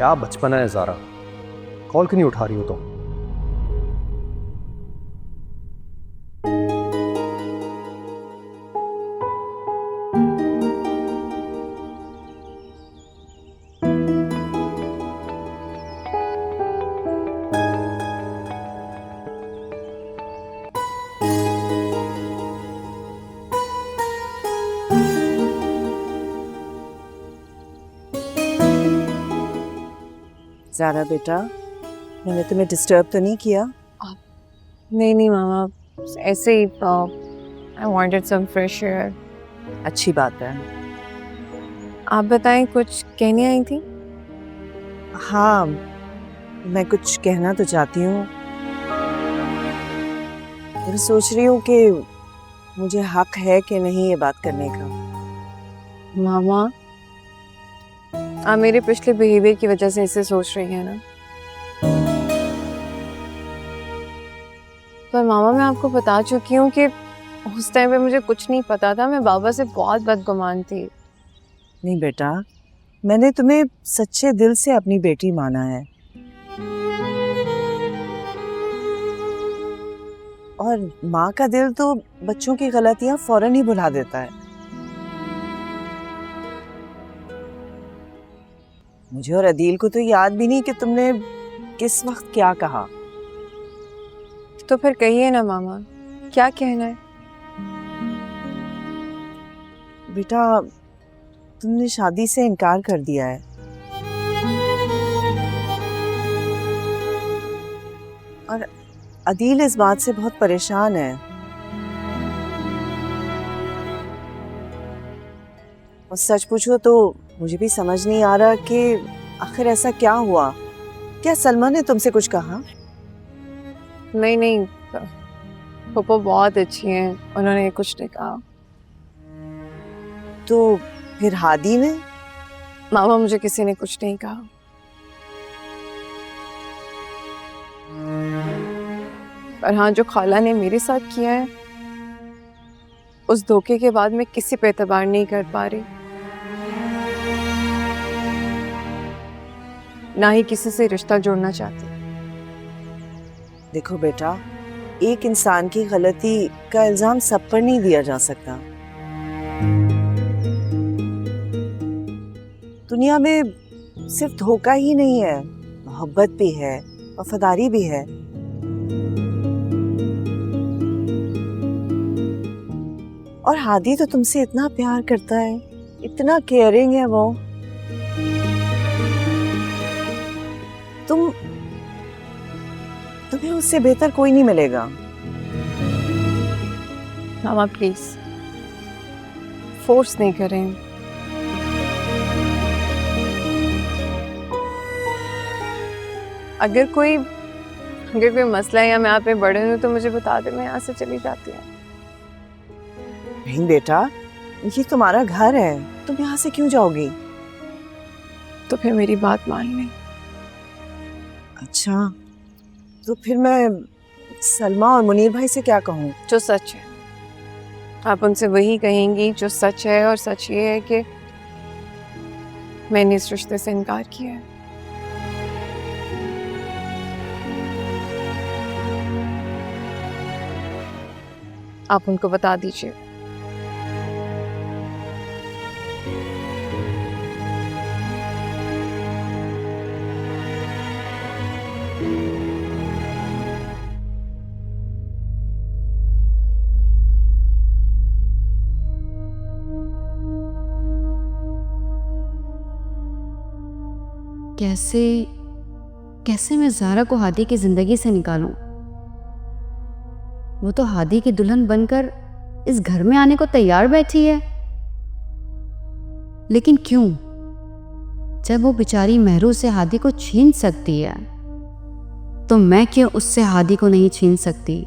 क्या बचपना है ज़ारा, कॉल क्यों नहीं उठा रही हो तुम? ज़ारा बेटा, मैंने तुम्हें डिस्टर्ब तो नहीं किया? नहीं नहीं मामा, ऐसे ही I wanted some fresh air. अच्छी बात है। आप बताएं, कुछ कहने आई थी? हाँ, मैं कुछ कहना तो चाहती हूँ। मैं सोच रही हूँ कि मुझे हक है कि नहीं ये बात करने का। मामा, आप मेरे पिछले बिहेवियर की वजह से ऐसे सोच रही हैं ना? पर मामा, मैं आपको बता चुकी हूँ कि उस टाइम पे मुझे कुछ नहीं पता था। मैं बाबा से बहुत बदगुमान थी। नहीं बेटा, मैंने तुम्हें सच्चे दिल से अपनी बेटी माना है, और माँ का दिल तो बच्चों की गलतियां फौरन ही भुला देता है। मुझे और अदील को तो याद भी नहीं कि तुमने किस वक्त क्या कहा। तो फिर कहिए ना मामा, क्या कहना है? बेटा, तुमने शादी से इनकार कर दिया है, और अदील इस बात से बहुत परेशान है। और सच पूछो तो मुझे भी समझ नहीं आ रहा कि आखिर ऐसा क्या हुआ। क्या सलमा ने तुमसे कुछ कहा? नहीं नहीं, पप्पा बहुत अच्छी हैं, उन्होंने कुछ नहीं कहा। तो फिर हादी ने? मामा, मुझे किसी ने कुछ नहीं कहा। पर हाँ, जो खाला ने मेरे साथ किया है, उस धोखे के बाद मैं किसी पे एतबार नहीं कर पा रही, ना ही किसी से रिश्ता जोड़ना चाहती। देखो बेटा, एक इंसान की गलती का इल्जाम सब पर नहीं दिया जा सकता। दुनिया में सिर्फ धोखा ही नहीं है, मोहब्बत भी है, वफादारी भी है। और हादी तो तुमसे इतना प्यार करता है, इतना केयरिंग है वो। तुम्हें उससे बेहतर कोई नहीं मिलेगा। मामा प्लीज, फोर्स नहीं करें। अगर कोई मसला है या मैं आप पे बर्डन हूं तो मुझे बता दे, मैं यहाँ से चली जाती हूँ। नहीं बेटा, ये तुम्हारा घर है, तुम यहाँ से क्यों जाओगी? तो फिर मेरी बात मान लें। अच्छा, तो फिर मैं सलमा और मुनीर भाई से क्या कहूँ? जो सच है आप उनसे वही कहेंगी जो सच है, और सच ये है कि मैंने इस रिश्ते से इनकार किया है। आप उनको बता दीजिए। कैसे कैसे मैं ज़ारा को हादी की ज़िंदगी से निकालूं? वो तो हादी की दुल्हन बनकर इस घर में आने को तैयार बैठी है, लेकिन क्यों? जब वो बेचारी महरू से हादी को छीन सकती है, तो मैं क्यों उससे हादी को नहीं छीन सकती?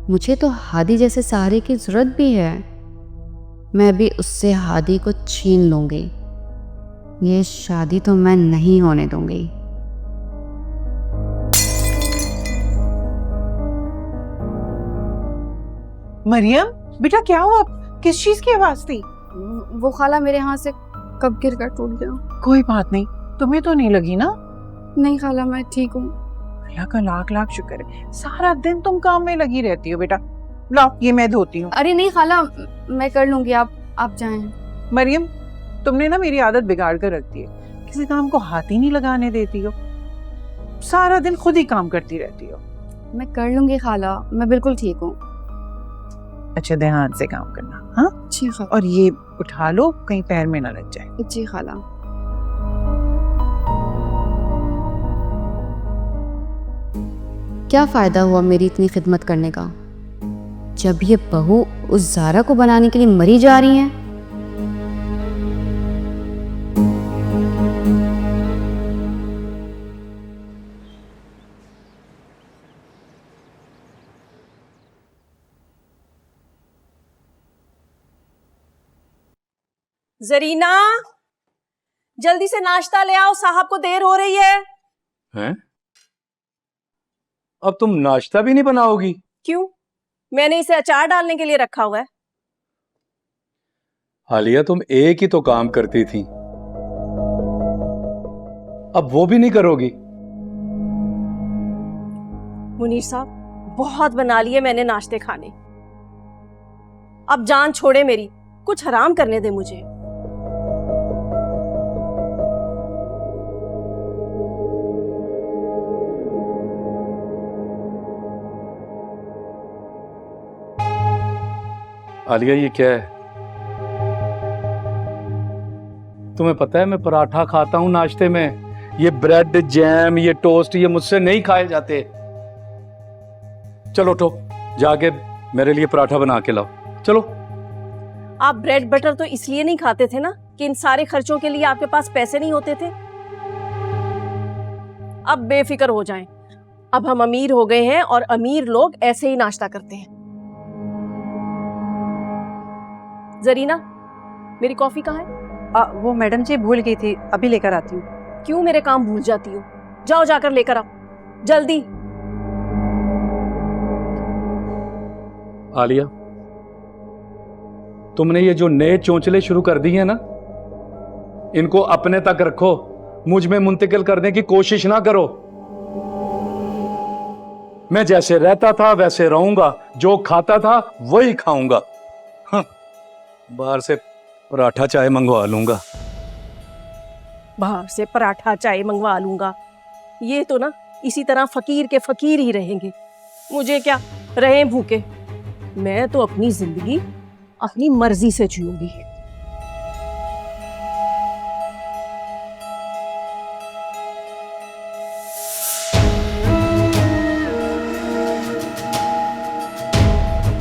मुझे तो हादी जैसे सहारे की ज़रूरत भी है। मैं भी उससे हादी को छीन लूंगी। ये शादी तो मैं नहीं होने दूंगी। मरियम, बेटा क्या हुआ? किस चीज की आवाज थी? वो खाला मेरे हाथ से कब गिर कर टूट गया। कोई बात नहीं, तुम्हें तो नहीं लगी ना? नहीं खाला, मैं ठीक हूँ। अल्लाह का लाख लाख शुक्र है, सारा दिन तुम काम में लगी रहती हो बेटा। लाओ ये मैं धोती हूँ। अरे नहीं खाला, मैं कर लूंगी, आप जाएं। मरियम, तुमने ना मेरी आदत बिगाड़ कर रख दी है, किसी काम को हाथ ही नहीं लगाने देती हो, सारा दिन खुद ही काम करती रहती हो। मैं कर लूंगी खाला, मैं बिल्कुल ठीक हूँ। अच्छा ध्यान से काम करना, हाँ? जी खाला। और ये उठा लो, कहीं पैर में ना लग जाए। जी खाला। क्या फ़ायदा हुआ मेरी इतनी खिदमत करने का, जब ये बहू उस ज़ारा को बनाने के लिए मरी जा रही हैं। जरीना, जल्दी से नाश्ता ले आओ, साहब को देर हो रही है। हैं? अब तुम नाश्ता भी नहीं बनाओगी? क्यों? मैंने इसे अचार डालने के लिए रखा हुआ है। हालिया, तुम एक ही तो काम करती थी, अब वो भी नहीं करोगी? मुनीर साहब, बहुत बना लिए मैंने नाश्ते खाने, अब जान छोड़े मेरी, कुछ हराम करने दे मुझे। आलिया, ये क्या है? तुम्हें पता है मैं पराठा खाता हूं नाश्ते में, ये ब्रेड जैम ये टोस्ट ये मुझसे नहीं खाए जाते। चलो उठो, जाके मेरे लिए पराठा बना के लाओ, चलो। आप ब्रेड बटर तो इसलिए नहीं खाते थे ना कि इन सारे खर्चों के लिए आपके पास पैसे नहीं होते थे। अब बेफिक्र हो जाएं, अब हम अमीर हो गए हैं और अमीर लोग ऐसे ही नाश्ता करते हैं। जरीना, मेरी कॉफी कहाँ है? वो मैडम जी भूल गई थी, अभी लेकर आती हूँ। क्यों मेरे काम भूल जाती हो? जाओ जाकर लेकर आओ, जल्दी। आलिया, तुमने ये जो नए चोंचले शुरू कर दिए हैं ना, इनको अपने तक रखो, मुझ में मुंतकिल करने की कोशिश ना करो। मैं जैसे रहता था वैसे रहूंगा, जो खाता था वही खाऊंगा। हाँ, बाहर से पराठा चाय मंगवा लूंगा। बाहर से पराठा चाय मंगवा लूंगा, ये तो ना इसी तरह फकीर के फकीर ही रहेंगे। मुझे क्या, रहें भूखे, मैं तो अपनी जिंदगी अपनी मर्जी से जियूंगी।